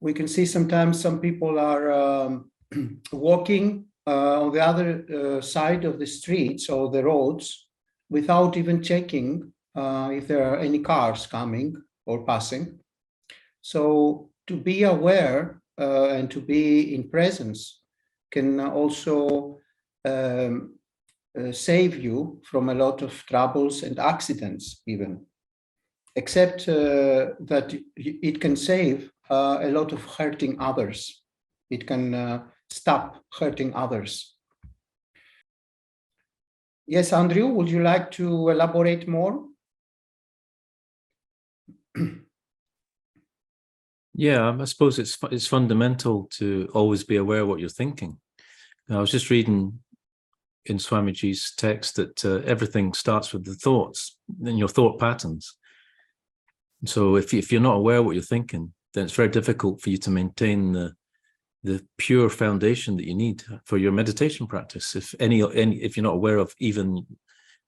we can see sometimes some people are walking on the other side of the streets or the roads without even checking if there are any cars coming or passing. So to be aware and to be in presence can also save you from a lot of troubles and accidents even, except that it can save a lot of hurting others. It can stop hurting others. Yes, Andrew, would you like to elaborate more? Yeah, I suppose it's fundamental to always be aware of what you're thinking. I was just reading in Swamiji's text that everything starts with the thoughts and your thought patterns. So if you're not aware of what you're thinking, then it's very difficult for you to maintain the pure foundation that you need for your meditation practice. If you're not aware of even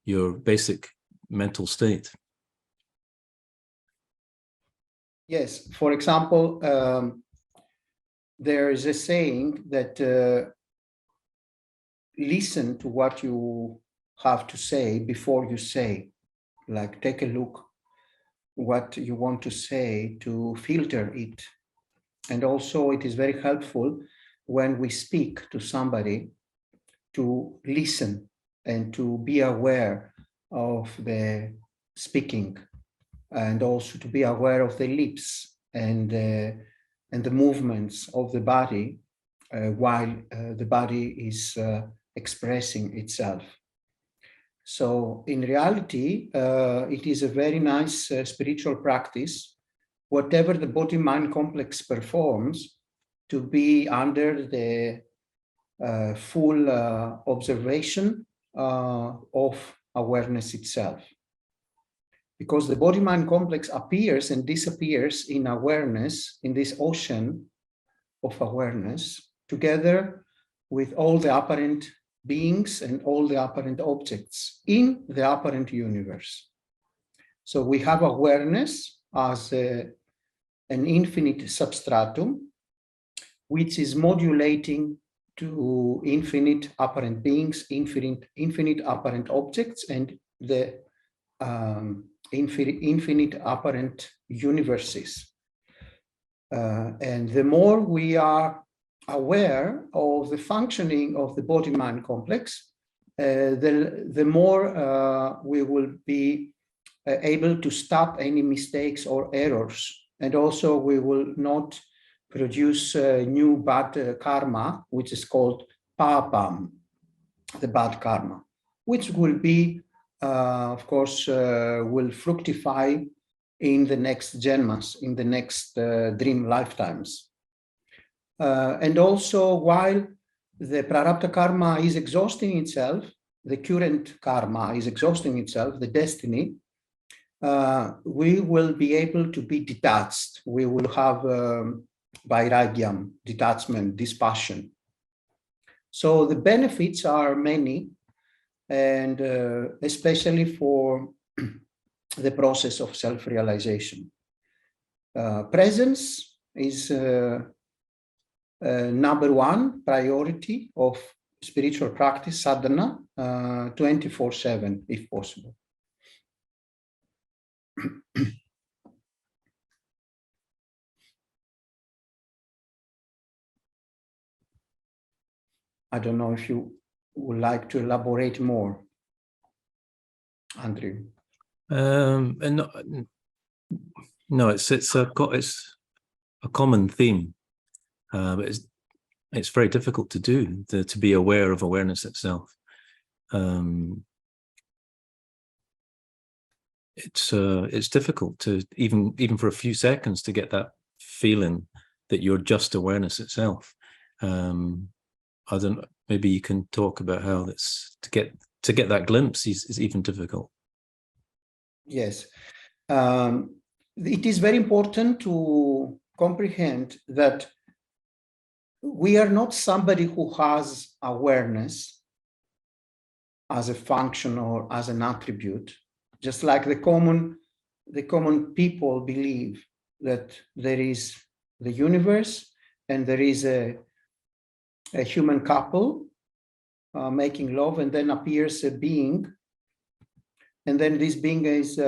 your basic mental state. Yes, for example, there is a saying that listen to what you have to say before you say. Like, take a look what you want to say to filter it. And also it is very helpful when we speak to somebody to listen and to be aware of the speaking, and also to be aware of the lips and the movements of the body while the body is expressing itself. So in reality, it is a very nice spiritual practice, whatever the body-mind complex performs, to be under the full observation of awareness itself. Because the body-mind complex appears and disappears in awareness, in this ocean of awareness, together with all the apparent beings and all the apparent objects in the apparent universe. So we have awareness as an infinite substratum, which is modulating to infinite apparent beings, infinite apparent objects, and the infinite apparent universes. And the more we are aware of the functioning of the body-mind complex, the more we will be able to stop any mistakes or errors. And also we will not produce new bad karma, which is called papam, the bad karma, which will be, of course, will fructify in the next janmas, in the next dream lifetimes. And also, while the prarabdha karma is exhausting itself, the current karma is exhausting itself, the destiny, we will be able to be detached. We will have vairagyam, detachment, dispassion. So the benefits are many, and especially for the process of self-realization. Presence is number one priority of spiritual practice, sadhana, 24/7, if possible. I don't know if you would like to elaborate more, Andrew. And no, it's a common theme, but it's very difficult to do, to be aware of awareness itself. It's difficult to even for a few seconds to get that feeling that you're just awareness itself. I don't. Maybe you can talk about how that's to get that glimpse is even difficult. Yes, it is very important to comprehend that we are not somebody who has awareness as a function or as an attribute, just like the common people believe that there is the universe, and there is a human couple making love, and then appears a being, and then this being is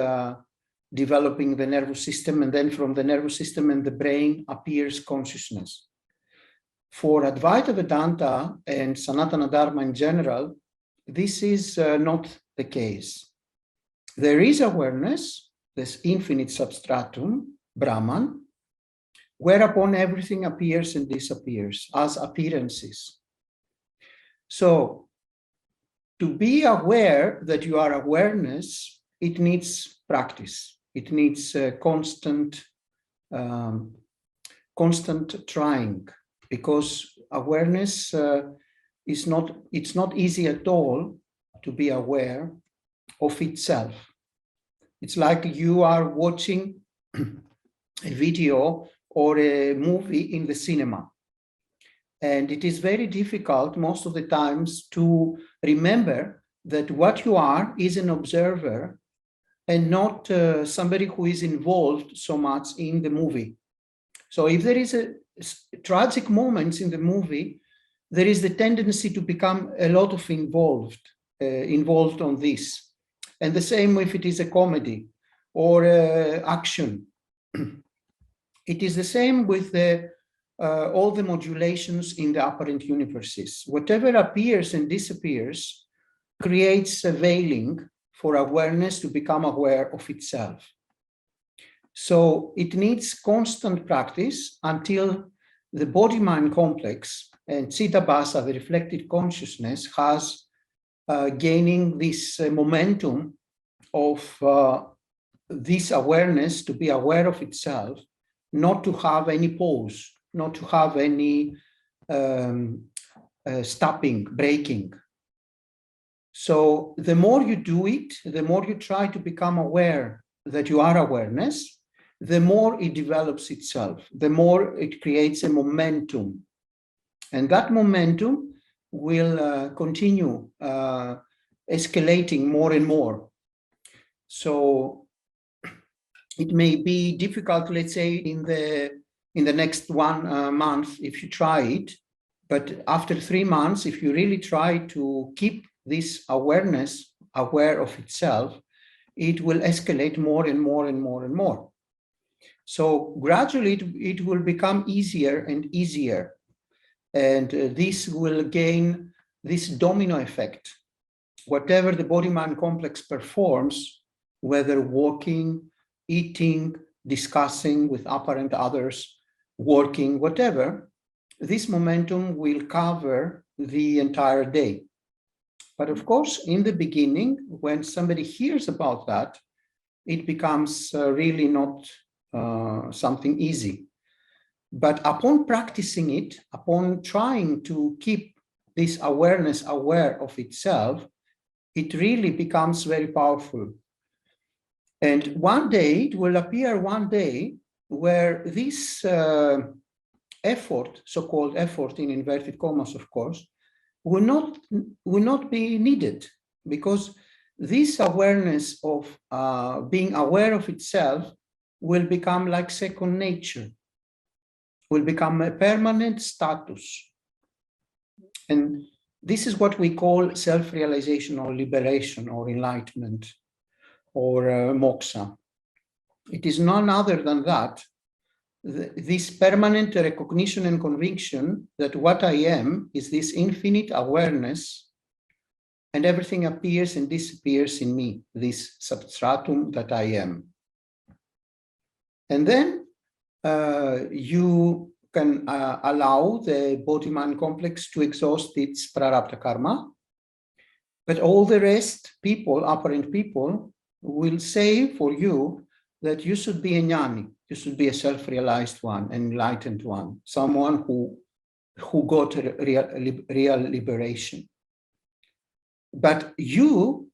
developing the nervous system, and then from the nervous system and the brain appears consciousness. For Advaita Vedanta and Sanatana Dharma in general, this is not the case. There is awareness, this infinite substratum, Brahman, whereupon everything appears and disappears as appearances. So, to be aware that you are awareness, it needs practice. It needs constant trying, because awareness it's not easy at all to be aware of itself. It's like you are watching a video or a movie in the cinema. And it is very difficult most of the times to remember that what you are is an observer and not somebody who is involved so much in the movie. So if there is a tragic moments in the movie, there is the tendency to become a lot of involved on this. And the same if it is a comedy or action. It is the same with all the modulations in the apparent universes. Whatever appears and disappears creates a veiling for awareness to become aware of itself. So it needs constant practice until the body-mind complex and Citta-Bhasa, the reflected consciousness, has gaining this momentum of this awareness to be aware of itself, not to have any pause, not to have any stopping, breaking. So the more you do it, the more you try to become aware that you are awareness, the more it develops itself, the more it creates a momentum. And that momentum will continue escalating more and more. So it may be difficult, let's say, in the next 1 month, if you try it, but after 3 months, if you really try to keep this awareness aware of itself, it will escalate more and more and more and more. So gradually it will become easier and easier. And this will gain this domino effect. Whatever the body-mind complex performs, whether walking, eating, discussing with apparent others, working, whatever, this momentum will cover the entire day. But of course, in the beginning, when somebody hears about that, it becomes really not something easy. But upon practicing it, upon trying to keep this awareness aware of itself, it really becomes very powerful. And one day, it will appear one day where this effort, so-called effort in inverted commas, of course, will not be needed, because this awareness of being aware of itself will become like second nature, will become a permanent status. And this is what we call self-realization or liberation or enlightenment or moksha. It is none other than that, this permanent recognition and conviction that what I am is this infinite awareness, and everything appears and disappears in me, this substratum that I am. And then you can allow the body-mind complex to exhaust its prarabdha karma, but all the rest people, apparent people, will say for you that you should be a jnani, you should be a self-realized one, an enlightened one, someone who got real liberation. But you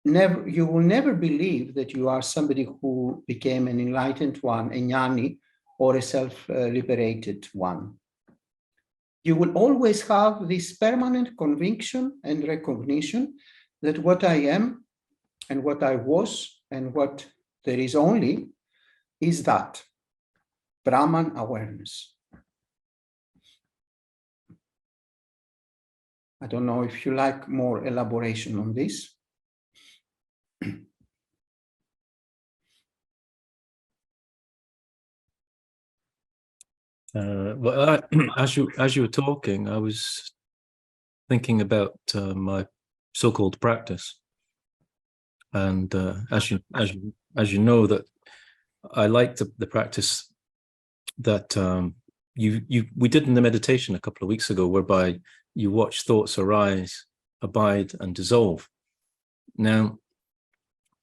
will never believe that you are somebody who became an enlightened one, a jnani, or a self-liberated one. You will always have this permanent conviction and recognition that what I am and what I was and what there is only is that. Brahman awareness. I don't know if you like more elaboration on this. Well, as you were talking, I was thinking about my so-called practice, and as you know, that I like the practice that we did in the meditation a couple of weeks ago, whereby you watch thoughts arise, abide, and dissolve. Now,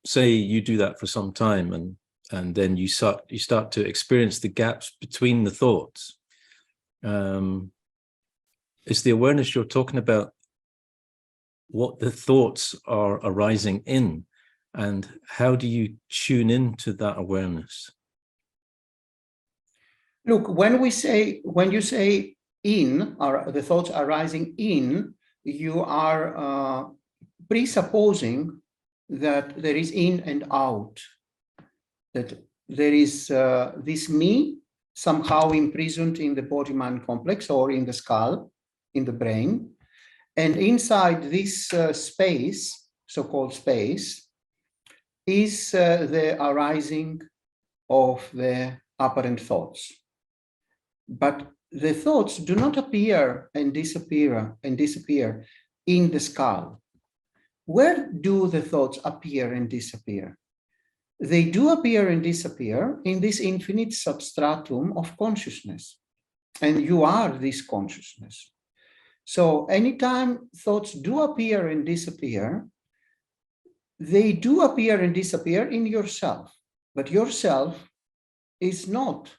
say you do that for some time, and then you start to experience the gaps between the thoughts. Is the awareness you're talking about what the thoughts are arising in, and how do you tune into that awareness? Look, when you say in, or the thoughts arising in, you are presupposing that there is in and out, that there is this me somehow imprisoned in the body-mind complex or in the skull, in the brain. And inside this space, so-called space, is the arising of the apparent thoughts. But the thoughts do not appear and disappear in the skull. Where do the thoughts appear and disappear? They do appear and disappear in this infinite substratum of consciousness. And you are this consciousness. So anytime thoughts do appear and disappear, they do appear and disappear in yourself. But yourself is not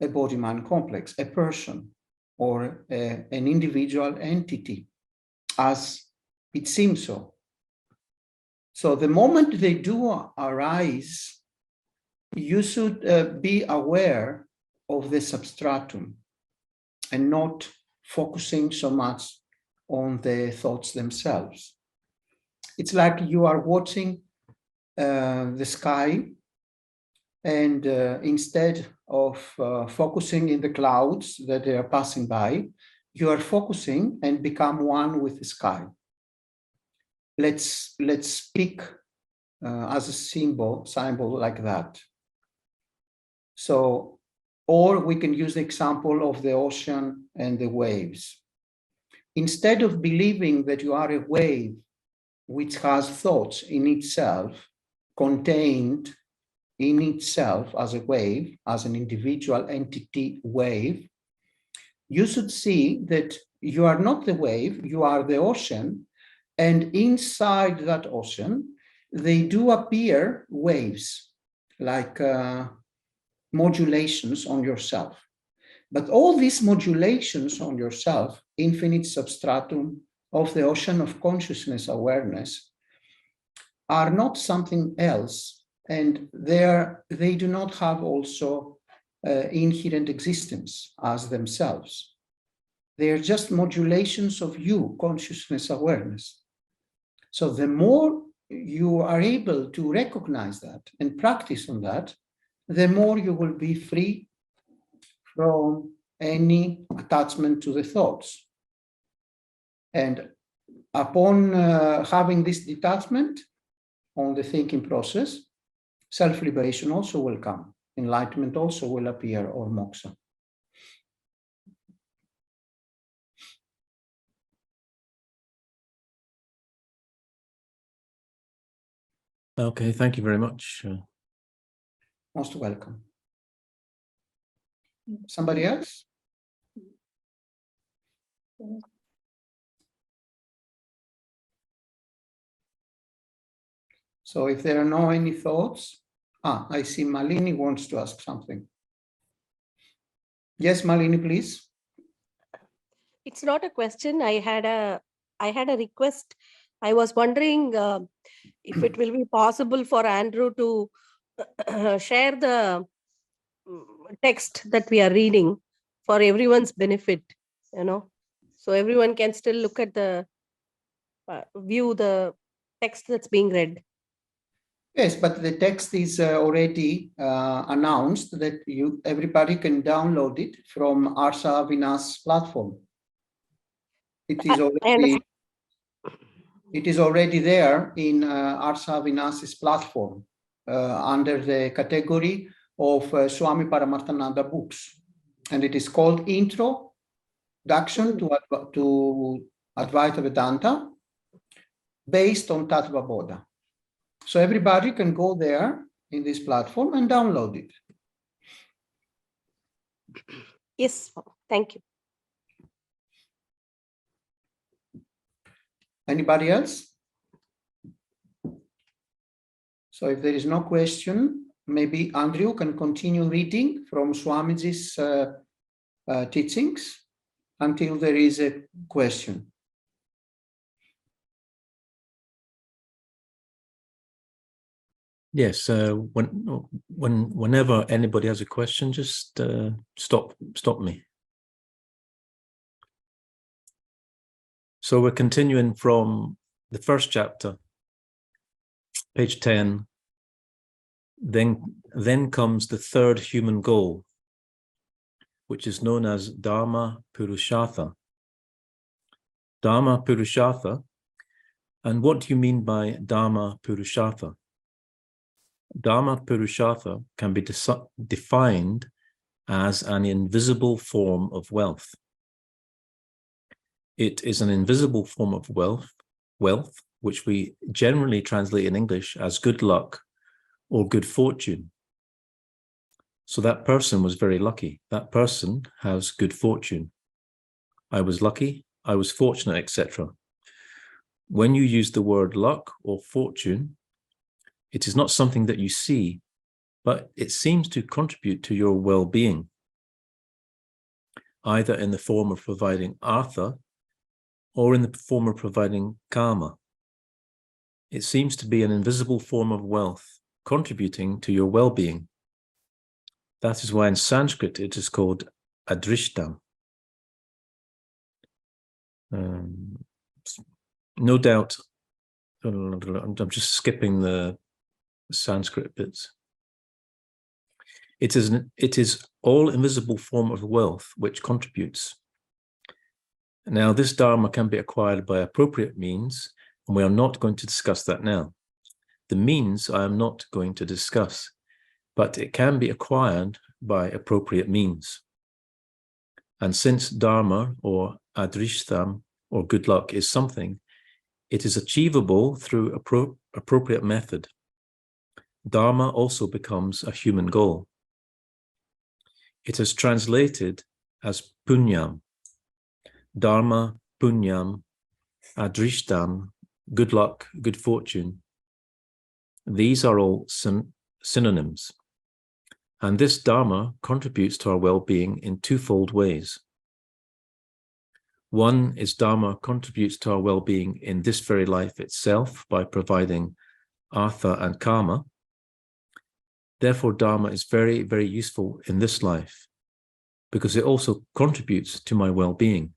a body-mind complex, a person, or an individual entity, as it seems so. So the moment they do arise, you should be aware of the substratum and not focusing so much on the thoughts themselves. It's like you are watching the sky, and instead of focusing in the clouds that they are passing by, you are focusing and become one with the sky. Let's speak as a symbol like that. So, or we can use the example of the ocean and the waves. Instead of believing that you are a wave which has thoughts in itself, contained in itself as a wave, as an individual entity wave, you should see that you are not the wave, you are the ocean, and inside that ocean, they do appear waves, like modulations on yourself. But all these modulations on yourself, infinite substratum of the ocean of consciousness awareness, are not something else, and they do not have also inherent existence as themselves. They are just modulations of you, consciousness awareness. So the more you are able to recognize that and practice on that, the more you will be free from any attachment to the thoughts. And upon having this detachment on the thinking process, self-liberation also will come. Enlightenment also will appear, or moksha. Okay, thank you very much. Most welcome. Somebody else? So if there are no any thoughts, I see Malini wants to ask something. Yes, Malini, please. It's not a question. I had a request. I was wondering if it will be possible for Andrew to share the text that we are reading for everyone's benefit, so everyone can still look at the view the text that's being read. Yes, but the text is already announced that everybody can download it from Arsa Vinas platform. It is already there in Arsa Vinas's platform under the category of Swami Paramarthananda books, and it is called Introduction to Advaita Vedanta, based on TATTVA BODHA. So everybody can go there in this platform and download it. Yes, thank you. Anybody else? So if there is no question, maybe Andrew can continue reading from Swamiji's teachings until there is a question. Yes, whenever anybody has a question, just stop me. So we're continuing from the first chapter, page 10. Then comes the third human goal, which is known as Dharma Purushartha. Dharma Purushartha. And what do you mean by Dharma Purushartha? Dharma Purushartha can be defined as an invisible form of wealth. It is an invisible form of wealth, which we generally translate in English as good luck or good fortune. So that person was very lucky. That person has good fortune. I was lucky, I was fortunate, etc. When you use the word luck or fortune, it is not something that you see, but it seems to contribute to your well-being, either in the form of providing artha or in the form of providing karma. It seems to be an invisible form of wealth, contributing to your well-being. That is why in Sanskrit it is called adrishtam. No doubt, I'm just skipping the Sanskrit bits. It is all invisible form of wealth which contributes. Now, this Dharma can be acquired by appropriate means, and we are not going to discuss that now. The means I am not going to discuss, but it can be acquired by appropriate means. And since Dharma or adrishtam or good luck is something, it is achievable through appropriate method. Dharma also becomes a human goal. It is translated as punyam. Dharma, punyam, adrishtam, good luck, good fortune. These are all synonyms. And this Dharma contributes to our well-being in twofold ways. One is Dharma contributes to our well-being in this very life itself by providing artha and karma. Therefore, Dharma is very, very useful in this life because it also contributes to my well-being.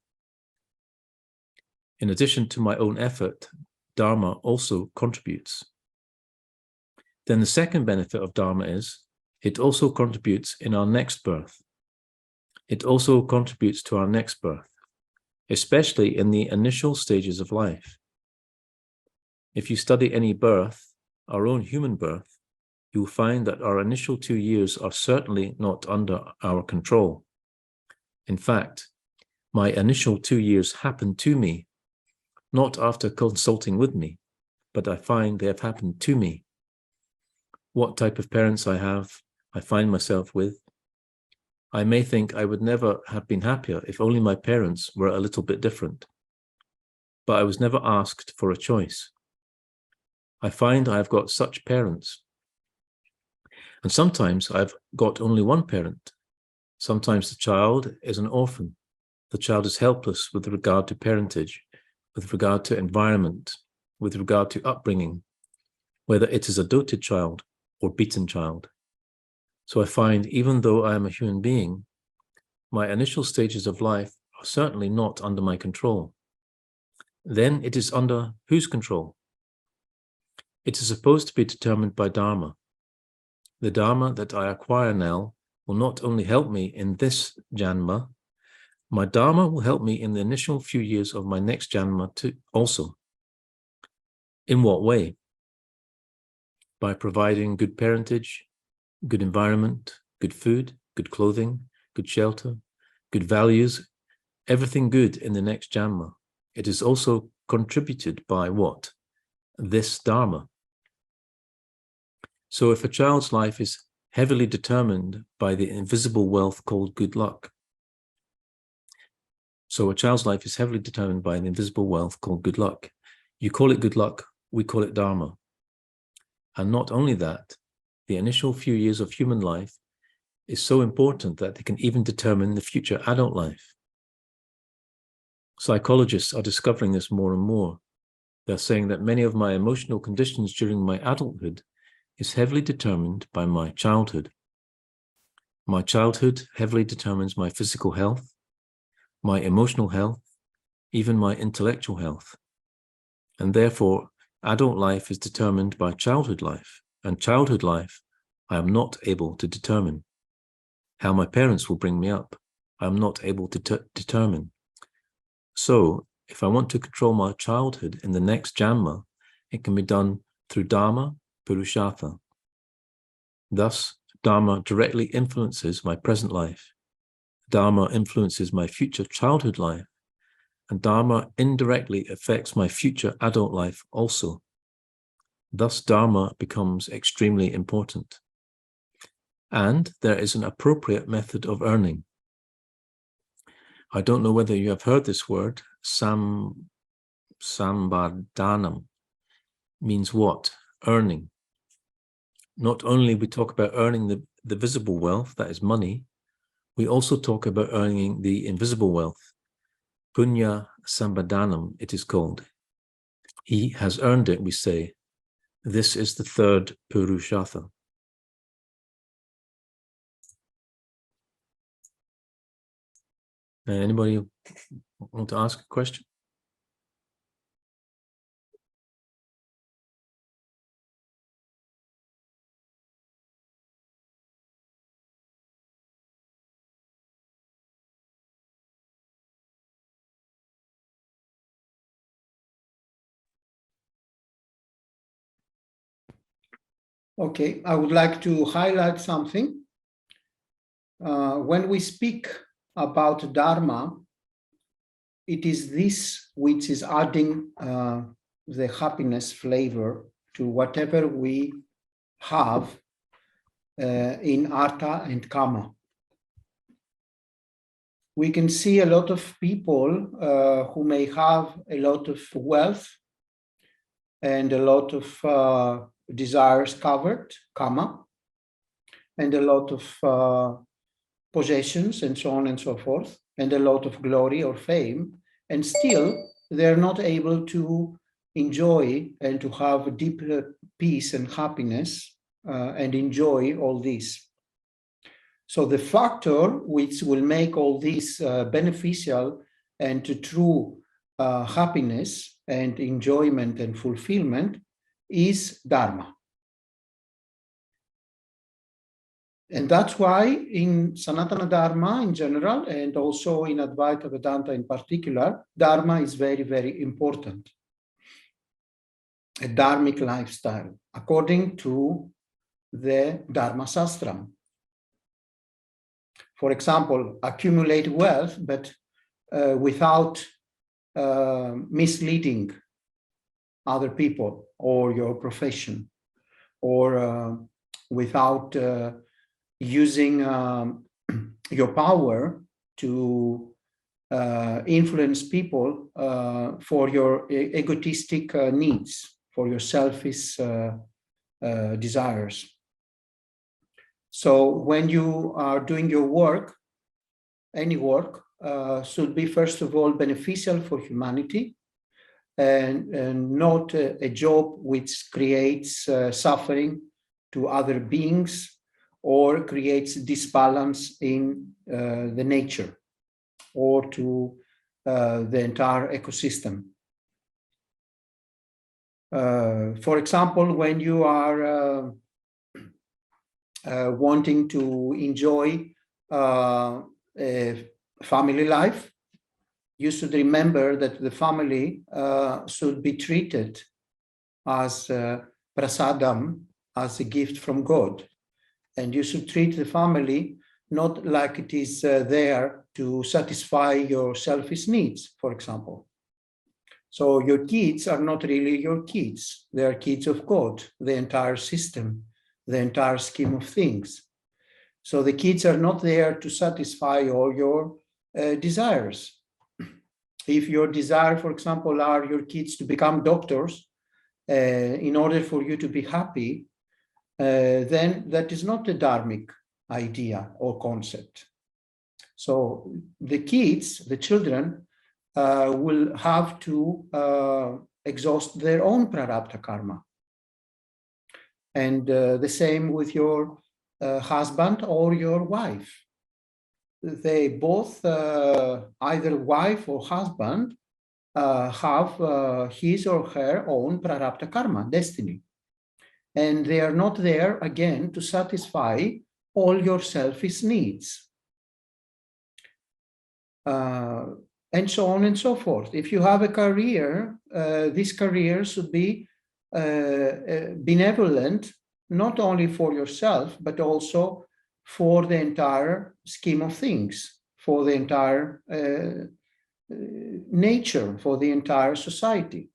In addition to my own effort, Dharma also contributes. Then the second benefit of Dharma is it also contributes in our next birth. It also contributes to our next birth, especially in the initial stages of life. If you study any birth, our own human birth, you will find that our initial 2 years are certainly not under our control. In fact, my initial 2 years happened to me, not after consulting with me, but I find they have happened to me. What type of parents I find myself with. I may think I would never have been happier if only my parents were a little bit different. But I was never asked for a choice. I find I've got such parents. And sometimes I've got only one parent. Sometimes the child is an orphan. The child is helpless with regard to parentage, with regard to environment, with regard to upbringing, whether it is a doted child or beaten child. So I find even though I am a human being, my initial stages of life are certainly not under my control. Then it is under whose control? It is supposed to be determined by Dharma. The Dharma that I acquire now will not only help me in this Janma, my Dharma will help me in the initial few years of my next Janma too, also. In what way? By providing good parentage, good environment, good food, good clothing, good shelter, good values, everything good in the next Janma. It is also contributed by what? This Dharma. So if a child's life is heavily determined by the invisible wealth called good luck, so a child's life is heavily determined by the invisible wealth called good luck. You call it good luck, we call it Dharma. And not only that, the initial few years of human life is so important that they can even determine the future adult life. Psychologists are discovering this more and more. They're saying that many of my emotional conditions during my adulthood is heavily determined by my childhood. My childhood heavily determines my physical health, my emotional health, even my intellectual health. And therefore, adult life is determined by childhood life, and childhood life I am not able to determine. How my parents will bring me up, I am not able to determine. So, if I want to control my childhood in the next Janma, it can be done through Dharma, Purushartha. Thus, Dharma directly influences my present life. Dharma influences my future childhood life, and Dharma indirectly affects my future adult life also. Thus, Dharma becomes extremely important. And there is an appropriate method of earning. I don't know whether you have heard this word, sambardhanam, means what? Earning. Not only we talk about earning the visible wealth, that is money, we also talk about earning the invisible wealth. Punya sambardhanam, it is called. He has earned it, we say. This is the third Purushartha. Anybody want to ask a question? Okay, I would like to highlight something. When we speak about Dharma, it is this which is adding the happiness flavor to whatever we have in Artha and Kama. We can see a lot of people who may have a lot of wealth and a lot of desires covered, Kama, and a lot of possessions and so on and so forth, and a lot of glory or fame, and still they're not able to enjoy and to have deep peace and happiness and enjoy all this. So the factor which will make all this beneficial and to true happiness and enjoyment and fulfillment is Dharma. And that's why in Sanatana Dharma in general, and also in Advaita Vedanta in particular, Dharma is very, very important. A dharmic lifestyle, according to the Dharma Sastram. For example, accumulate wealth, but without misleading other people or your profession, or without using your power to influence people for your egotistic needs, for your selfish desires. So when you are doing your work, any work should be first of all beneficial for humanity and not a job which creates suffering to other beings or creates disbalance in the nature or to the entire ecosystem. For example, when you are wanting to enjoy a family life, you should remember that the family should be treated as prasadam, as a gift from God. And you should treat the family not like it is there to satisfy your selfish needs, for example. So your kids are not really your kids. They are kids of God, the entire system, the entire scheme of things. So the kids are not there to satisfy all your desires. If your desire, for example, are your kids to become doctors, in order for you to be happy, then that is not a dharmic idea or concept. So the kids, the children, will have to exhaust their own prarabdha karma. And the same with your husband or your wife. They both, either wife or husband, have his or her own prarabdha karma, destiny. And they are not there, again, to satisfy all your selfish needs. And so on and so forth. If you have a career, this career should be benevolent, not only for yourself, but also for the entire scheme of things, for the entire nature, for the entire society.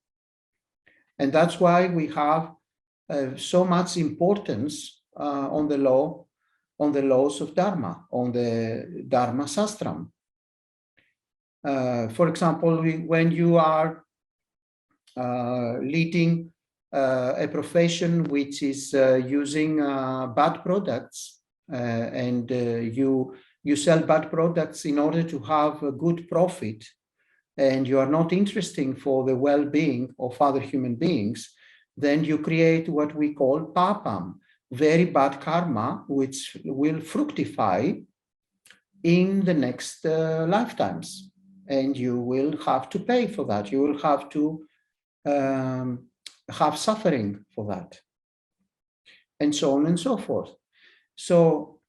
And that's why we have so much importance on the laws of Dharma, on the Dharma Sastram. For example, when you are leading a profession which is using bad products, and you sell bad products in order to have a good profit, and you are not interested for the well-being of other human beings, then you create what we call papam, very bad karma, which will fructify in the next lifetimes. And you will have to pay for that. You will have to have suffering for that. And so on and so forth. So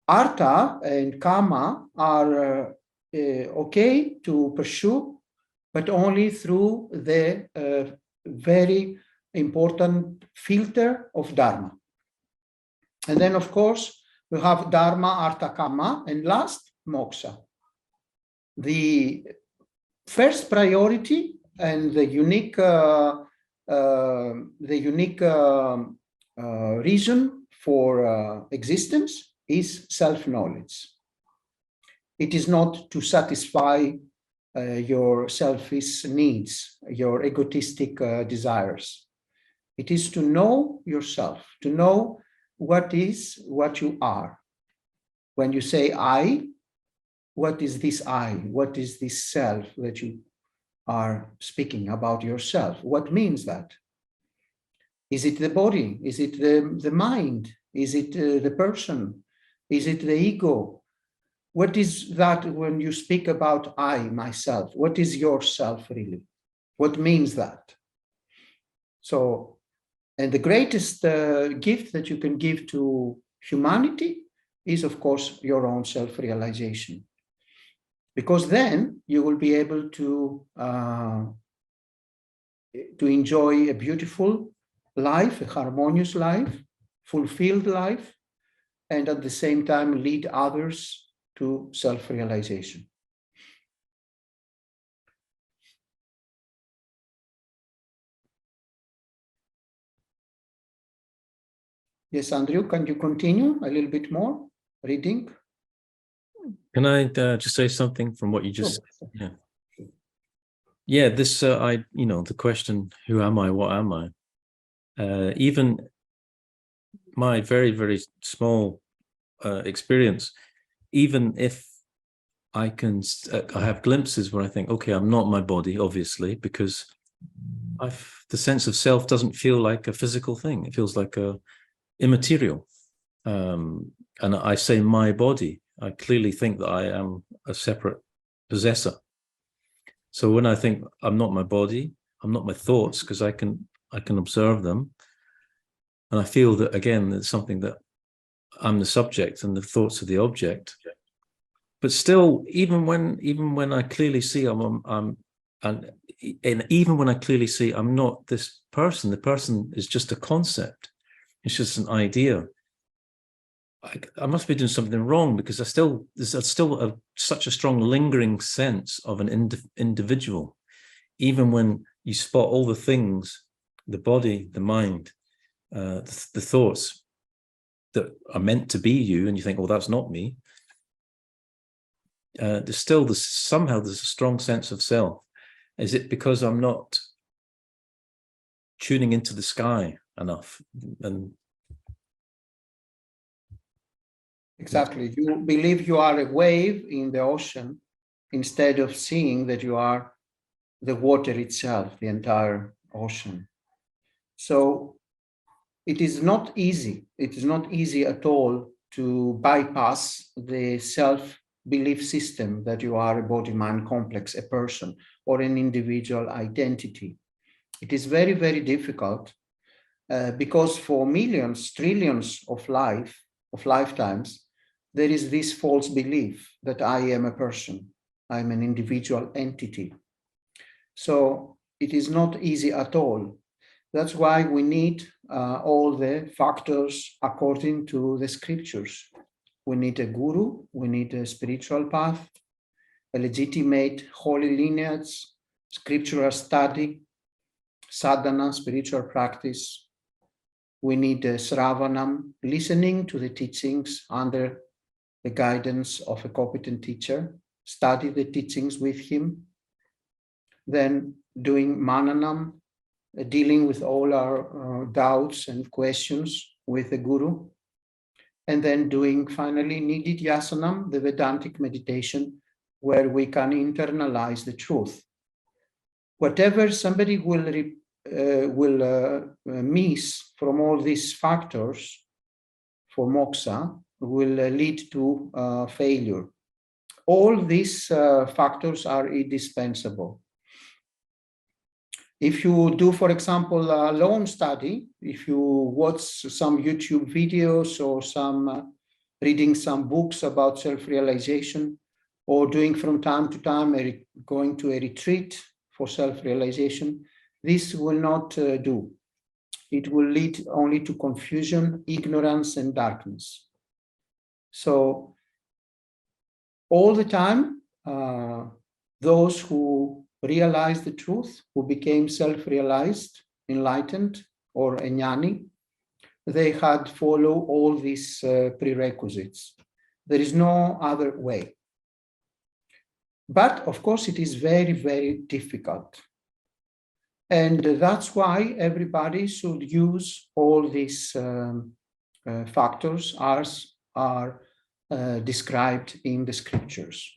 artha and kama are okay to pursue, but only through the very important filter of dharma. And then, of course, we have dharma, artha, kama, and last, moksha. The first priority and the unique reason for existence is self-knowledge. It is not to satisfy your selfish needs, your egotistic desires. It is to know yourself, to know what you are. When you say I, what is this I? What is this self that you are speaking about yourself? What means that? Is it the body? Is it the mind? Is it the person? Is it the ego? What is that when you speak about I, myself? What is yourself really? What means that? So, and the greatest gift that you can give to humanity is, of course, your own self-realization. Because then you will be able to enjoy a beautiful life, a harmonious life, fulfilled life, and at the same time lead others to self-realization. Yes, Andrew, can you continue a little bit more reading? Can I just say something from what you just said? Yeah, this the question, who am I, what am I? Even my very, very small experience, even if I have glimpses where I think, okay, I'm not my body, obviously, because the sense of self doesn't feel like a physical thing. It feels like a immaterial. And I say my body, I clearly think that I am a separate possessor. So when I think I'm not my body, I'm not my thoughts, because I can observe them. And I feel that, again, it's something that I'm the subject and the thoughts are the object. But still, even when I clearly see and even when I clearly see I'm not this person, the person is just a concept. It's just an idea. I must be doing something wrong, because there's still such a strong lingering sense of an individual, even when you spot all the things, the body, the mind, the thoughts that are meant to be you, and you think, oh, that's not me. There's somehow a strong sense of self. Is it because I'm not tuning into the sky enough? And exactly, you believe you are a wave in the ocean instead of seeing that you are the water itself, the entire ocean. So it is not easy. It is not easy at all to bypass the self-belief system that you are a body-mind complex, a person, or an individual identity. It is very, very difficult because for millions, trillions of lifetimes, there is this false belief that I am a person, I'm an individual entity. So it is not easy at all. That's why we need all the factors according to the scriptures. We need a guru, we need a spiritual path, a legitimate holy lineage, scriptural study, sadhana, spiritual practice. We need a sravanam, listening to the teachings under the guidance of a competent teacher, study the teachings with him, then doing mananam, dealing with all our doubts and questions with the guru, and then doing finally nididhyasanam, the Vedantic meditation, where we can internalize the truth. Whatever somebody will miss from all these factors for moksha will lead to failure. All these factors are indispensable. If you do, for example, a long study, if you watch some YouTube videos or reading some books about self-realization, or doing from time to time going to a retreat for self-realization, this will not do. It will lead only to confusion, ignorance, and darkness. So all the time, those who realized the truth, who became self-realized, enlightened, or a jnani, they had followed all these prerequisites. There is no other way. But of course, it is very, very difficult. And that's why everybody should use all these factors as are described in the scriptures.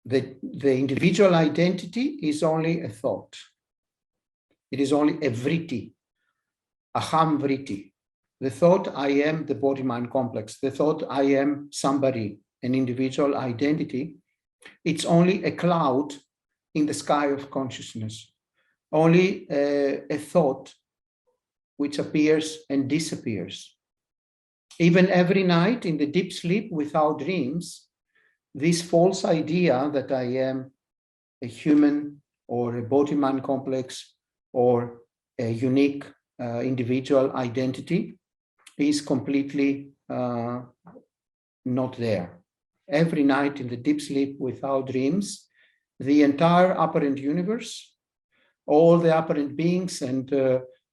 The individual identity is only a thought. It is only a vritti, aham vritti. The thought, I am the body-mind complex. The thought, I am somebody, an individual identity. It's only a cloud in the sky of consciousness. Only a thought which appears and disappears. Even every night in the deep sleep without dreams, this false idea that I am a human or a body-mind complex or a unique individual identity is completely not there. Every night in the deep sleep without dreams, the entire apparent universe, all the apparent beings and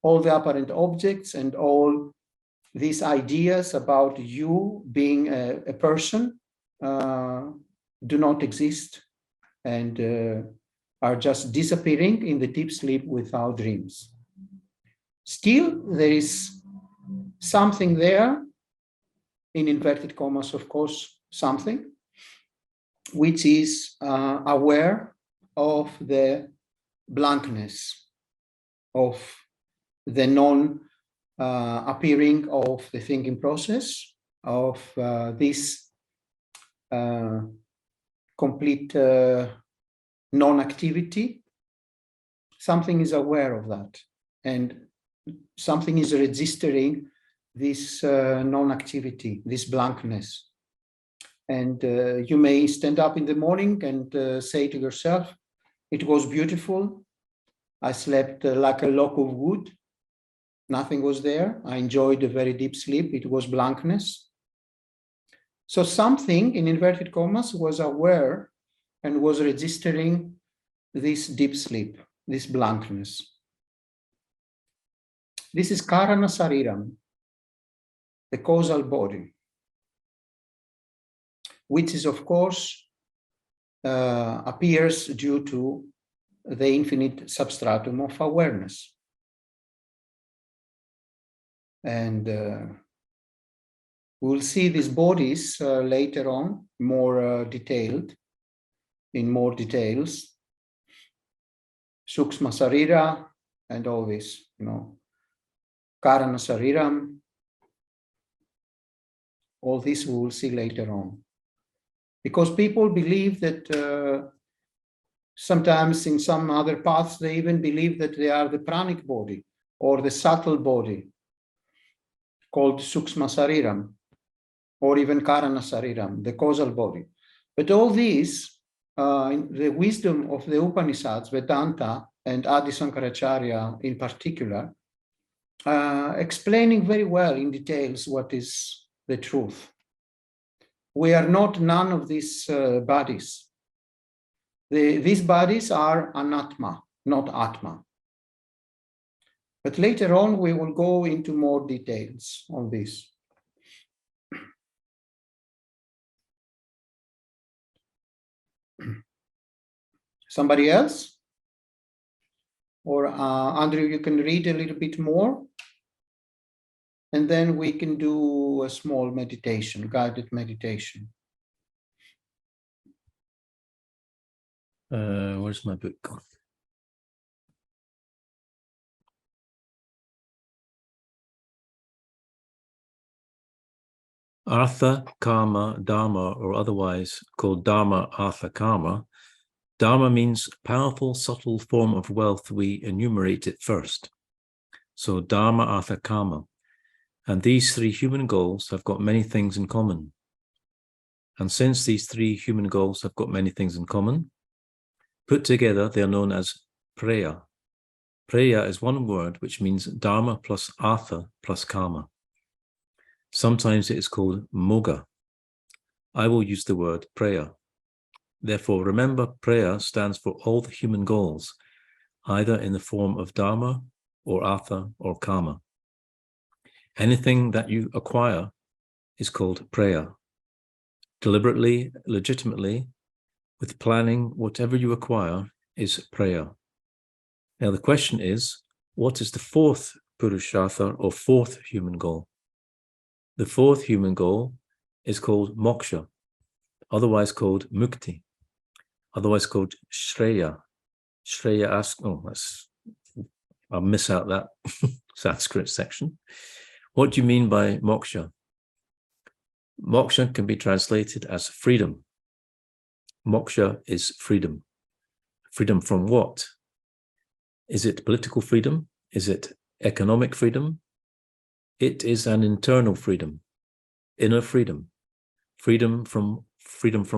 all the apparent objects and all these ideas about you being a person do not exist and are just disappearing in the deep sleep without dreams. Still, there is something there, in inverted commas, of course, something, which is aware of the blankness, of the non-appearing of the thinking process, of this complete non-activity, something is aware of that, and something is registering this non-activity, this blankness. And you may stand up in the morning and say to yourself, it was beautiful. I slept like a log of wood. Nothing was there. I enjoyed a very deep sleep. It was blankness. So something, in inverted commas, was aware and was registering this deep sleep, this blankness. This is Karana Sariram, the causal body, which is, of course, appears due to the infinite substratum of awareness. And we'll see these bodies later on, more detailed, in more details. Sukshma Sarira and all this, Karana Sariram. All this we will see later on. Because people believe that sometimes in some other paths, they even believe that they are the pranic body or the subtle body called Sukshma Sariram, or even Karana Sariram, the causal body. But all these, the wisdom of the Upanishads, Vedanta, and Adi Sankaracharya in particular, explaining very well in details what is the truth. We are not none of these bodies. These bodies are anatma, not atma. But later on, we will go into more details on this. Somebody else? Or Andrew, you can read a little bit more, and then we can do a small meditation, guided meditation. Where's my book gone? Artha, Karma, Dharma, or otherwise called Dharma, Artha, Karma. Dharma means powerful, subtle form of wealth. We enumerate it first. So Dharma, Artha, Karma. And these three human goals have got many things in common. And since these three human goals have got many things in common, put together, they are known as Preya. Preya is one word which means Dharma plus Artha plus Karma. Sometimes it is called Moga. I will use the word Preya. Therefore, remember, Preya stands for all the human goals, either in the form of Dharma or Artha or Karma. Anything that you acquire is called Preya. Deliberately, legitimately, with planning, whatever you acquire is Preya. Now the question is, what is the fourth Purushartha or fourth human goal? The fourth human goal is called Moksha, otherwise called Mukti, otherwise called Shreya. Shreya I'll miss out that Sanskrit section. What do you mean by Moksha? Moksha can be translated as freedom. Moksha is freedom. Freedom from what? Is it political freedom? Is it economic freedom? It is an internal freedom, inner freedom. Freedom from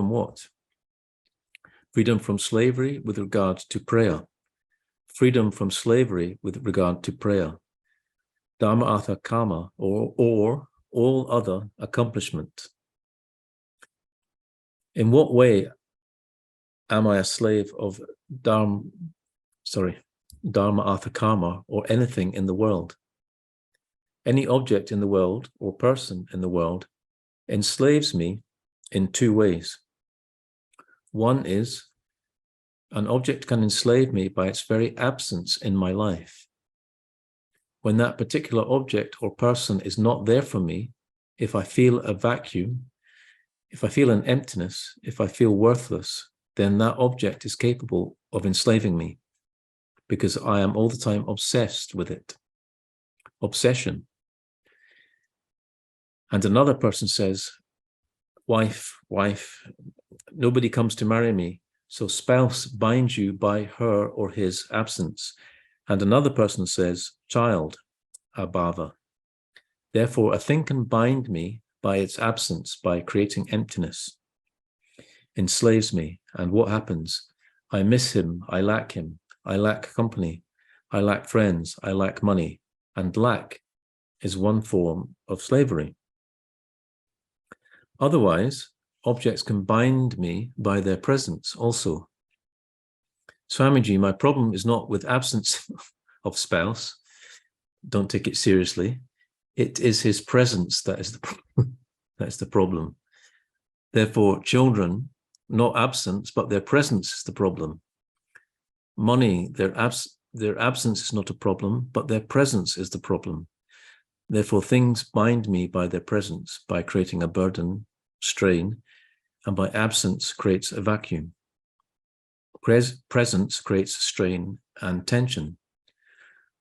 what? Freedom from slavery with regard to prayer. Freedom from slavery with regard to prayer. Dharma, Artha, Karma, or all other accomplishment. In what way am I a slave of Dharma, Artha, Karma, or anything in the world? Any object in the world or person in the world enslaves me in two ways. One is, an object can enslave me by its very absence in my life. When that particular object or person is not there for me, if I feel a vacuum, if I feel an emptiness, if I feel worthless, then that object is capable of enslaving me because I am all the time obsessed with it. Obsession. And another person says, wife, nobody comes to marry me So spouse binds you by her or his absence, and another person says, child, abhava. Therefore, a thing can bind me by its absence, by creating emptiness, enslaves me, and what happens? I miss him, I lack company, I lack friends, I lack money, and lack is one form of slavery. Otherwise, objects can bind me by their presence also. Swamiji, my problem is not with absence of spouse. Don't take it seriously. It is his presence that is the problem. That's the problem. Therefore, children, not absence, but their presence is the problem. Money, their absence is not a problem, but their presence is the problem. Therefore, things bind me by their presence, by creating a burden, strain, and by absence creates a vacuum. Presence creates strain and tension.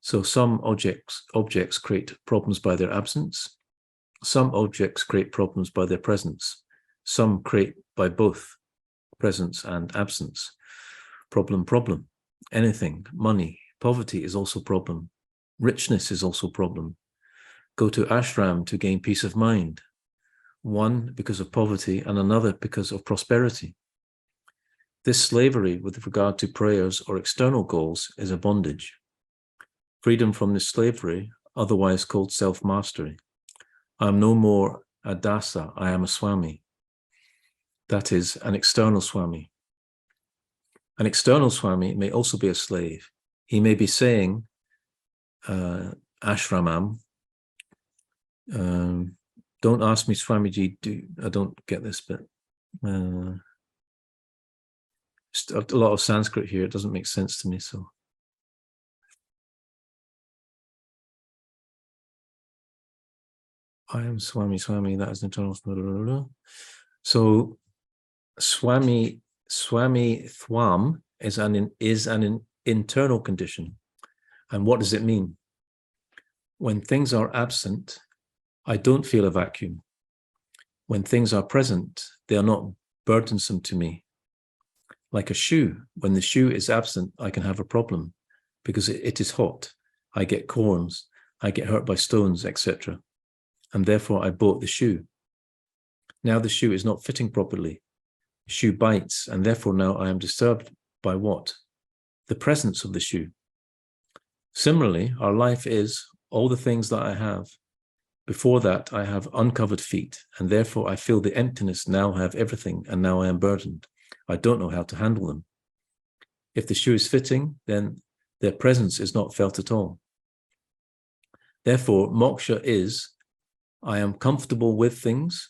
So some objects create problems by their absence. Some objects create problems by their presence. Some create by both presence and absence. Problem. Anything, money, poverty is also problem. Richness is also problem. Go to ashram to gain peace of mind. One because of poverty and another because of prosperity. This slavery with regard to prayers or external goals is a bondage. Freedom from this slavery, otherwise called self-mastery. I am no more a dasa, I am a Swami. That is an external Swami. An external Swami may also be a slave. He may be saying, ashramam, don't ask me, Swamiji, I don't get this, but a lot of Sanskrit here, it doesn't make sense to me, so. I am Swami, that is internal. So Swami Thwam is an internal condition. And what does it mean? When things are absent, I don't feel a vacuum. When things are present, they are not burdensome to me. Like a shoe, when the shoe is absent, I can have a problem because it is hot. I get corns, I get hurt by stones, etc. And therefore I bought the shoe. Now the shoe is not fitting properly. Shoe bites, and therefore now I am disturbed by what? The presence of the shoe. Similarly, our life is all the things that I have. Before that, I have uncovered feet, and therefore I feel the emptiness, now I have everything, and now I am burdened. I don't know how to handle them. If the shoe is fitting, then their presence is not felt at all. Therefore, moksha is, I am comfortable with things,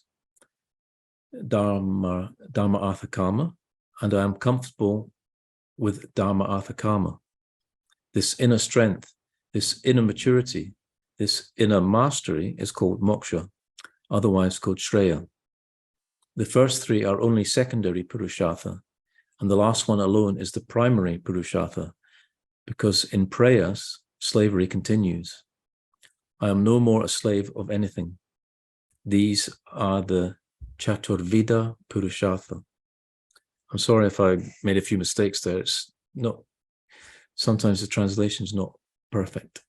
dharma, artha, kama, and I am comfortable with dharma, artha, kama. This inner strength, this inner maturity, this inner mastery is called moksha, otherwise called shreya. The first three are only secondary purushartha, and the last one alone is the primary purushartha, because in prayas, slavery continues. I am no more a slave of anything. These are the chaturvida purushartha. I'm sorry if I made a few mistakes there. It's not, sometimes the translation is not perfect.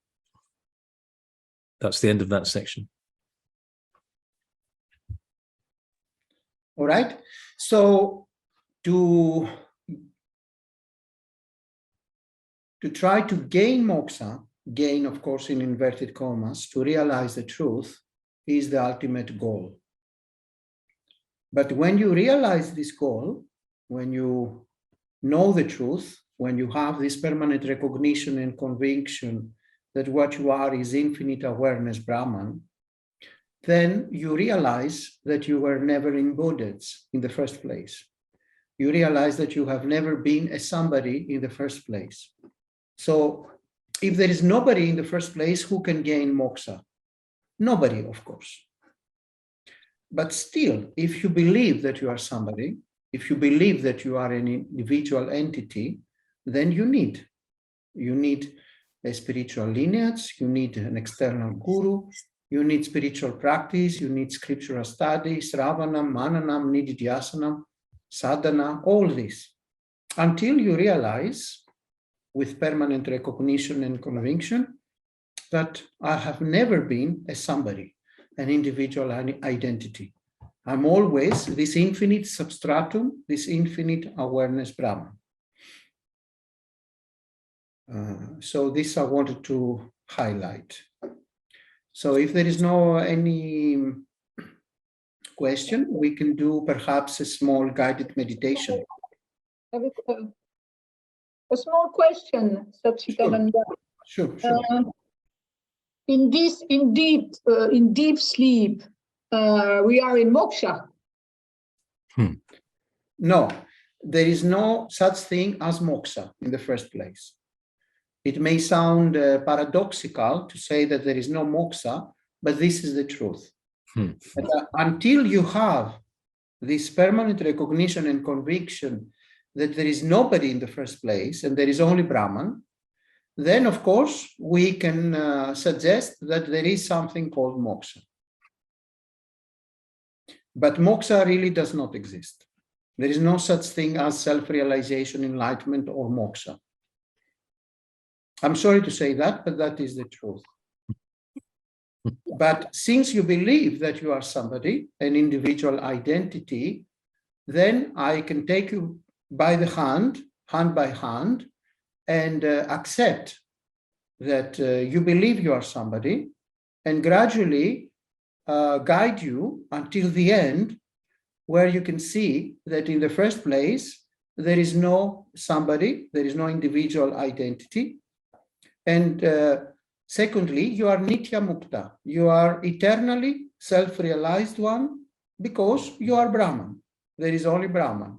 That's the end of that section. All right. So to try to gain moksha, gain, of course, in inverted commas, to realize the truth is the ultimate goal. But when you realize this goal, when you know the truth, when you have this permanent recognition and conviction that what you are is infinite awareness, Brahman, then you realize that you were never embodied in the first place. You realize that you have never been a somebody in the first place. So if there is nobody in the first place, who can gain moksha? Nobody, of course. But still, if you believe that you are somebody, if you believe that you are an individual entity, then you need a spiritual lineage, you need an external guru, you need spiritual practice, you need scriptural study, sravanam, mananam, nididhyasanam, sadhana, all this. until you realize with permanent recognition and conviction that I have never been a somebody, an individual identity. I'm always this infinite substratum, this infinite awareness Brahman. So this I wanted to highlight. So if there is no any question, we can do perhaps a small guided meditation. A small question, Satchitananda. Sure. In deep sleep, we are in moksha. No, there is no such thing as moksha in the first place. It may sound paradoxical to say that there is no moksha, but this is the truth. Until you have this permanent recognition and conviction that there is nobody in the first place and there is only Brahman, then of course we can suggest that there is something called moksha. But moksha really does not exist. There is no such thing as self-realization, enlightenment, or moksha. I'm sorry to say that, but that is the truth. But since you believe that you are somebody, an individual identity, then I can take you by the hand by hand, and accept that you believe you are somebody, and gradually guide you until the end, where you can see that in the first place, there is no somebody, there is no individual identity. And secondly, you are Nitya Mukta. You are eternally self-realized one because you are Brahman. There is only Brahman.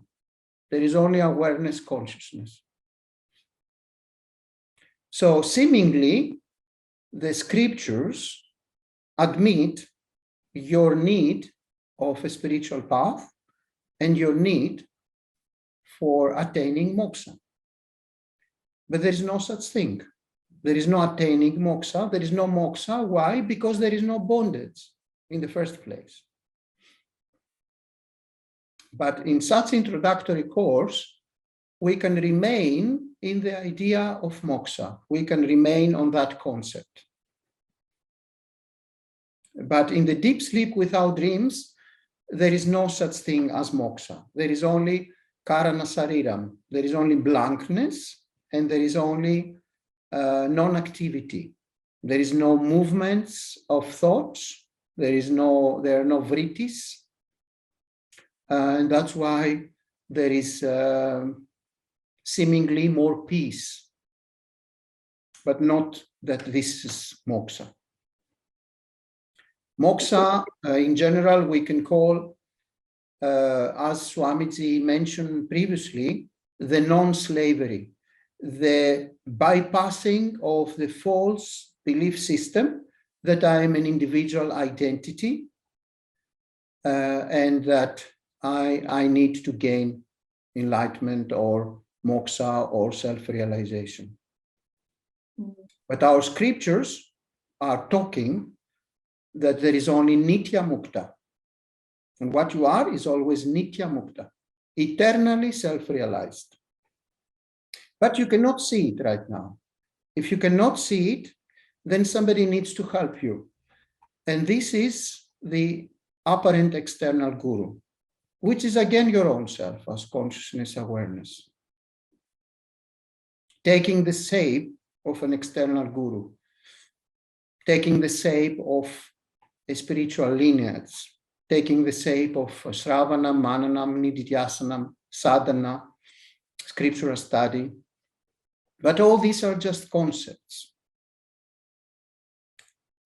There is only awareness consciousness. So seemingly, the scriptures admit your need of a spiritual path and your need for attaining moksha. But there is no such thing. There is no attaining moksha. There is no moksha. Why? Because there is no bondage in the first place. But in such introductory course, we can remain in the idea of moksha. We can remain on that concept. But in the deep sleep without dreams, there is no such thing as moksha. There is only karana sariram. There is only blankness, and there is only non-activity. There is no movements of thoughts. There are no vrittis. And that's why there is seemingly more peace, but not that this is moksha. Moksha, in general, we can call, as Swamiji mentioned previously, the non-slavery, the bypassing of the false belief system that I am an individual identity and that I need to gain enlightenment or moksha or self-realization. But our scriptures are talking that there is only Nitya Mukta. And what you are is always Nitya Mukta, eternally self-realized. But you cannot see it right now. If you cannot see it, then somebody needs to help you. And this is the apparent external guru, which is again your own self as consciousness awareness. Taking the shape of an external guru, taking the shape of a spiritual lineage, taking the shape of Shravanam, Mananam, Nididhyasanam, Sadhana, scriptural study. But all these are just concepts.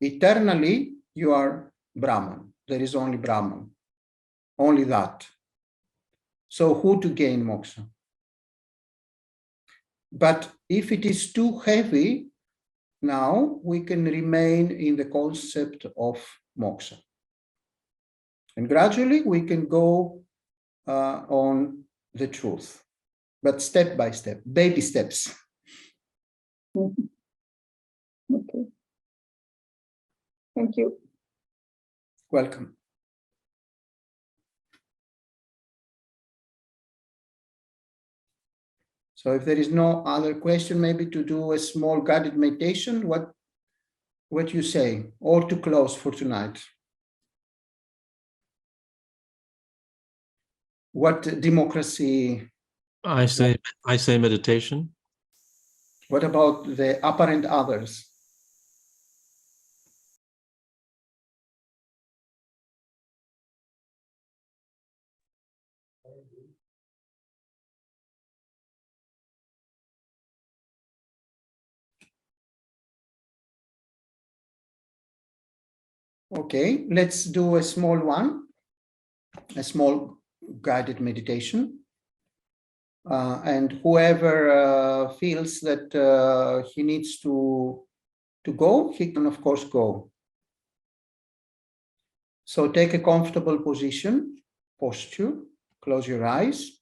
Eternally, you are Brahman. There is only Brahman. Only that. So who to gain moksha? But if it is too heavy, now we can remain in the concept of moksha. And gradually we can go on the truth, but step by step, baby steps. Okay. Thank you. Welcome. So if there is no other question, maybe to do a small guided meditation, what you say, or to close for tonight? What democracy? I say meditation. What about the apparent others? Okay, let's do a small one, a small guided meditation. And whoever feels that he needs to go, he can of course go. So take a comfortable position, posture, close your eyes.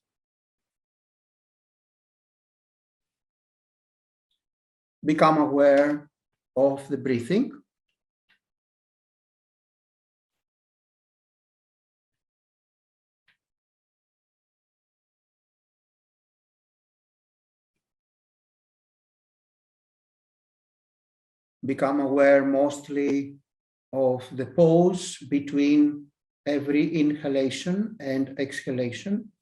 Become aware of the breathing. Become aware mostly of the pause between every inhalation and exhalation.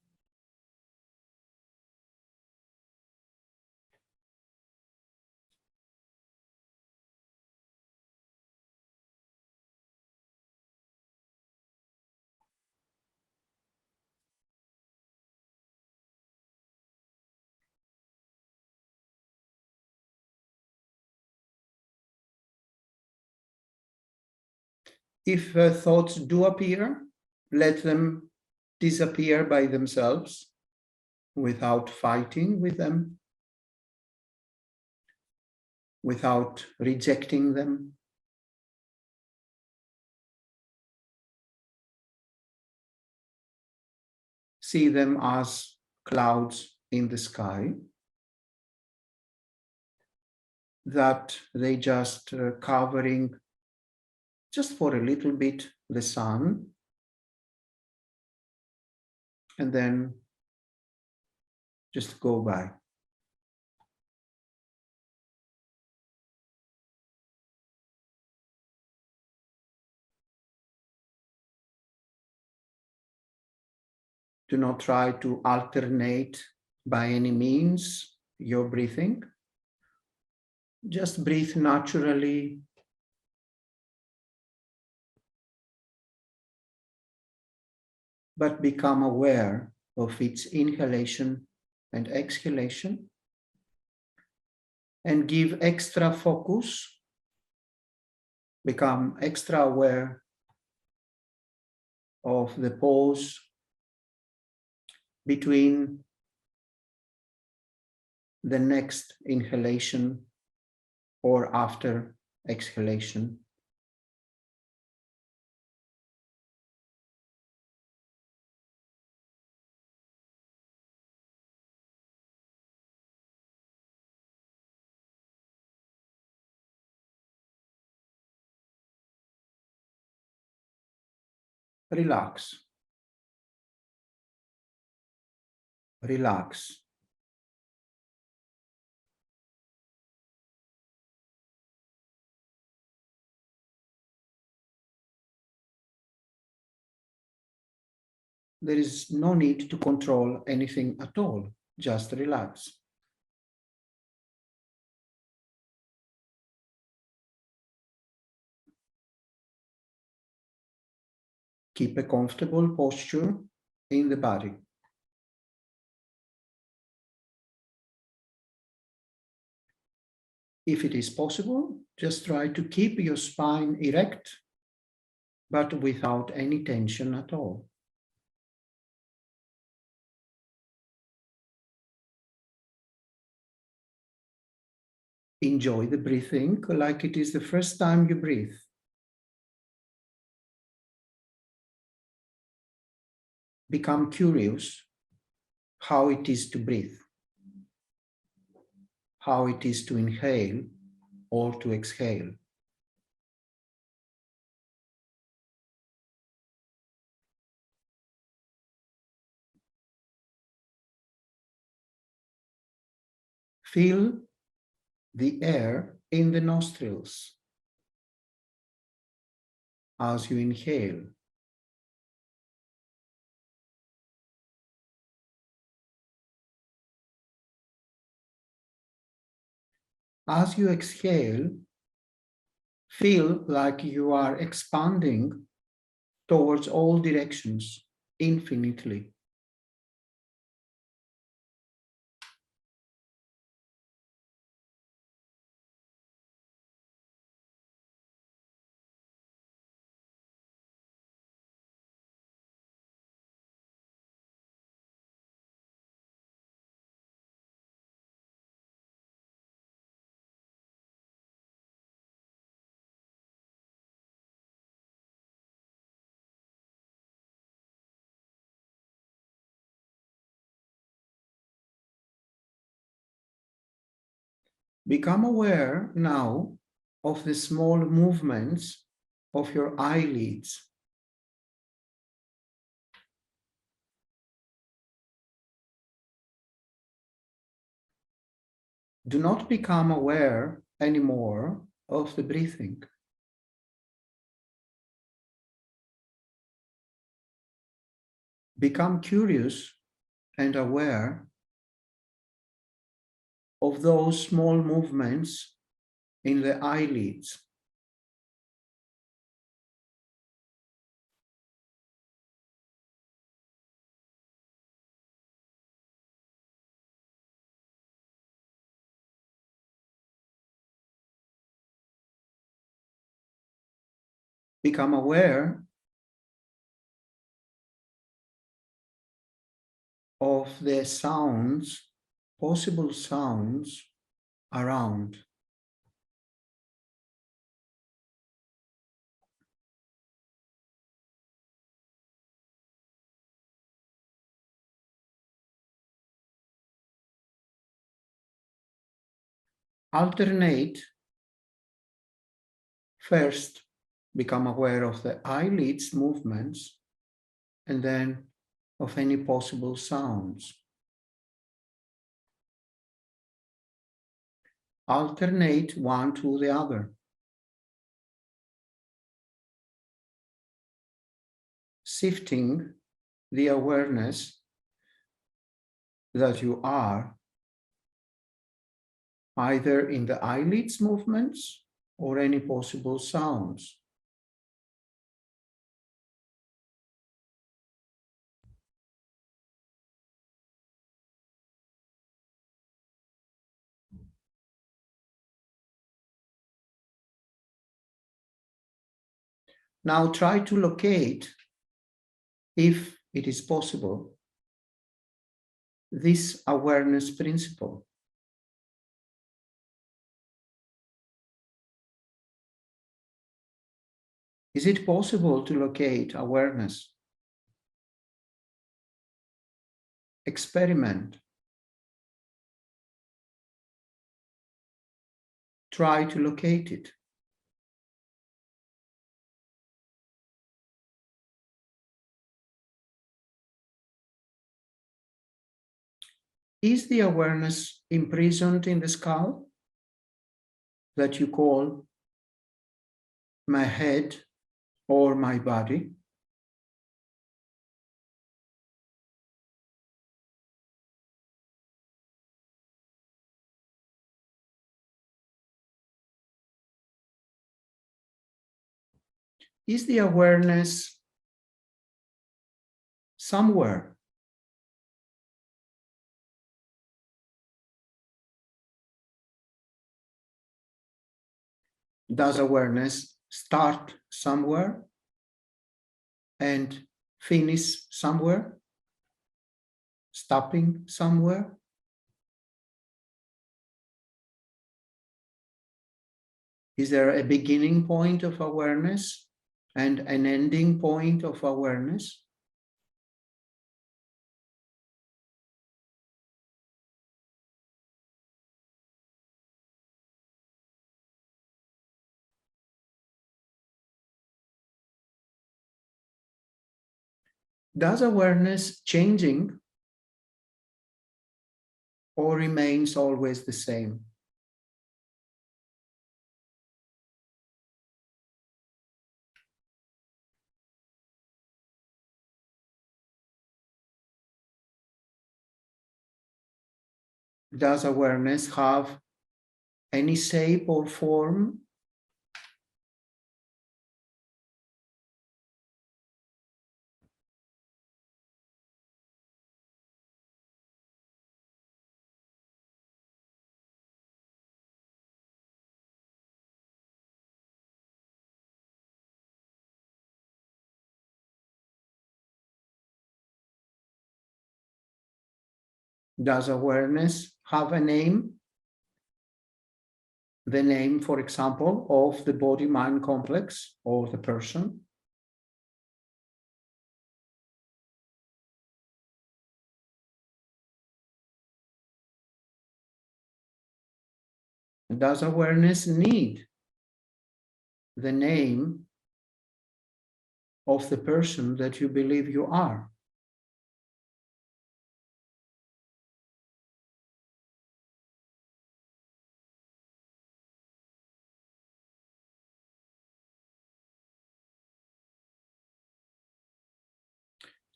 If thoughts do appear, let them disappear by themselves without fighting with them, without rejecting them. See them as clouds in the sky, that they just covering just for a little bit the sun, and then just go by. Do not try to alternate by any means your breathing. Just breathe naturally. But become aware of its inhalation and exhalation, and give extra focus. Become extra aware of the pause between the next inhalation or after exhalation. Relax. Relax. There is no need to control anything at all. Just relax. Keep a comfortable posture in the body. If it is possible, just try to keep your spine erect, but without any tension at all. Enjoy the breathing like it is the first time you breathe. Become curious how it is to breathe, how it is to inhale or to exhale. Feel the air in the nostrils as you inhale. As you exhale, feel like you are expanding towards all directions infinitely. Become aware now of the small movements of your eyelids. Do not become aware anymore of the breathing. Become curious and aware of those small movements in the eyelids. Become aware of the sounds, possible sounds around. Alternate. First, become aware of the eyelids movements and then of any possible sounds. Alternate one to the other. Shifting the awareness that you are either in the eyelids movements or any possible sounds. Now try to locate, if it is possible, this awareness principle. Is it possible to locate awareness? Experiment. Try to locate it. Is the awareness imprisoned in the skull that you call my head or my body? Is the awareness somewhere? Does awareness start somewhere and finish somewhere? Stopping somewhere? Is there a beginning point of awareness and an ending point of awareness? Does awareness changing or remains always the same? Does awareness have any shape or form? Does awareness have a name? The name, for example, of the body-mind complex or the person? Does awareness need the name of the person that you believe you are?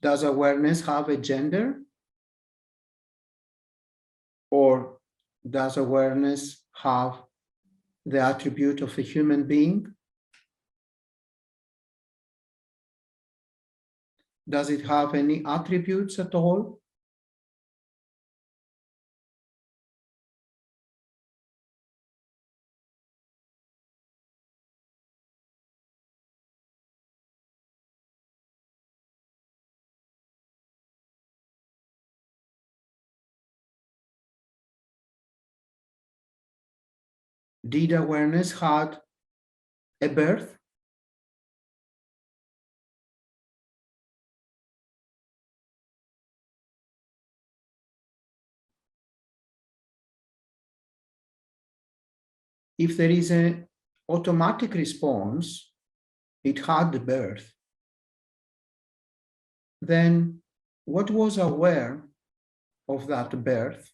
Does awareness have a gender? Or does awareness have the attribute of a human being? Does it have any attributes at all? Did awareness had a birth? If there is an automatic response, it had the birth, then what was aware of that birth?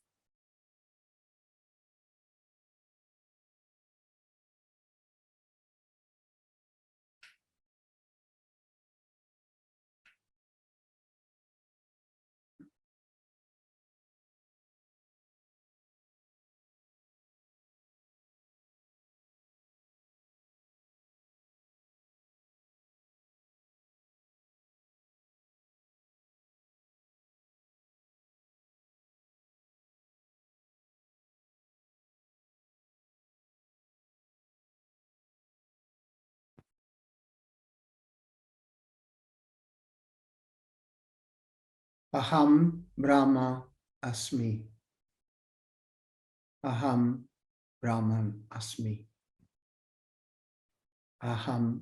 Aham Brahma Asmi. Aham Brahman Asmi. Aham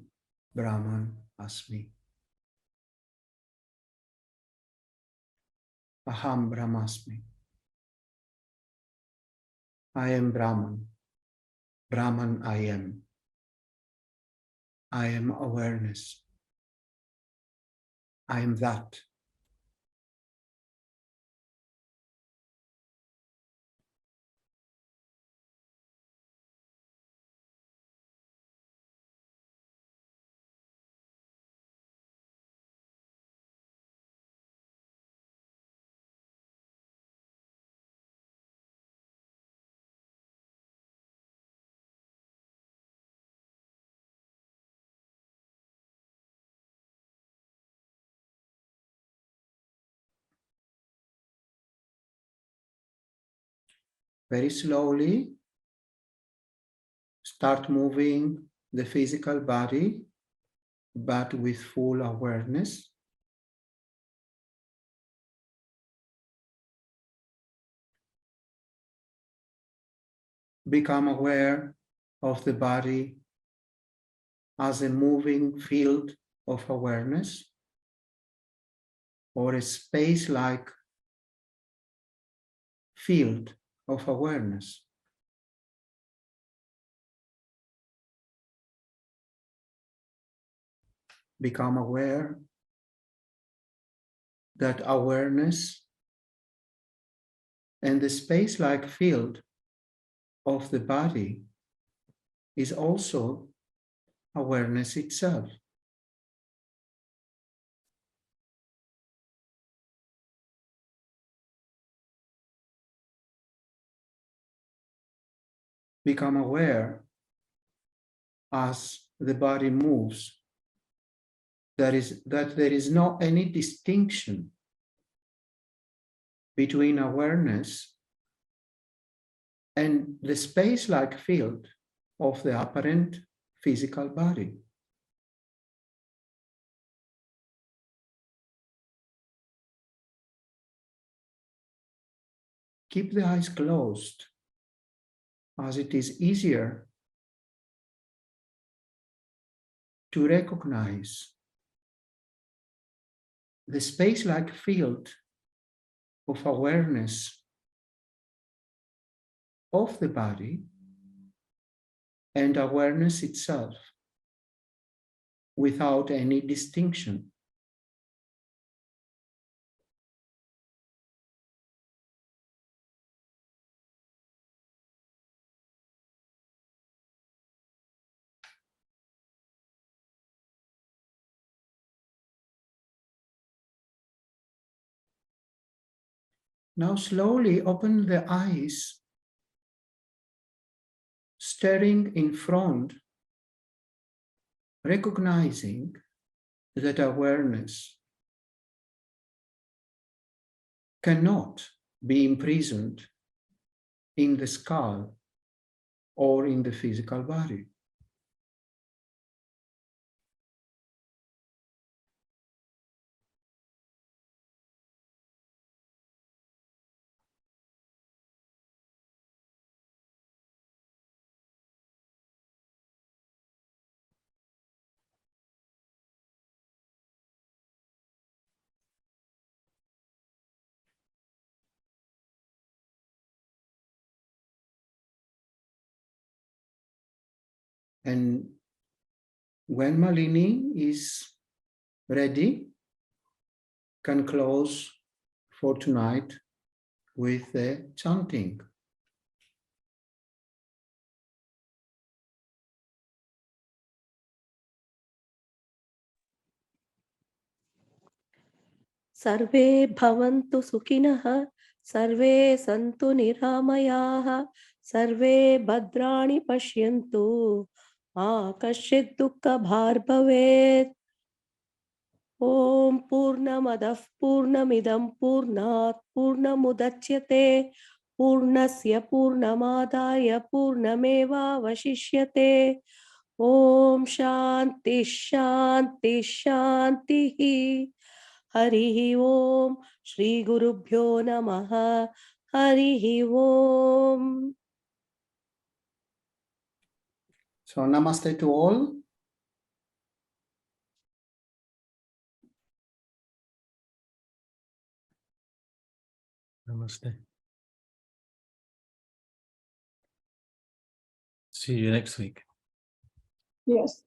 Brahman Asmi. Aham Brahmasmi. I am Brahman. Brahman I am. I am awareness. I am that. Very slowly, start moving the physical body, but with full awareness. Become aware of the body as a moving field of awareness, or a space-like field of awareness. Become aware that awareness And the space-like field of the body is also awareness itself. Become aware as the body moves that there is not any distinction between awareness and the space-like field of the apparent physical body. Keep the eyes closed, as it is easier to recognize the space-like field of awareness of the body and awareness itself without any distinction. Now slowly open the eyes, staring in front, recognizing that awareness cannot be imprisoned in the skull or in the physical body. And when Malini is ready, can close for tonight with the chanting. Sarve bhavantu sukhinah, sarve santu niramayah, sarve bhadrani pashyantu, kashchid dukkha bhar bhavet. Om Purnamadav Purnamidam Purnat Purnamudachyate Purnasya Purnamadaya Purnameva Vashishyate. Om Shanti Shanti Shanti. Harihi Om Shri Gurubhyo Namaha. Harihi Om. So namaste to all. Namaste. See you next week. Yes.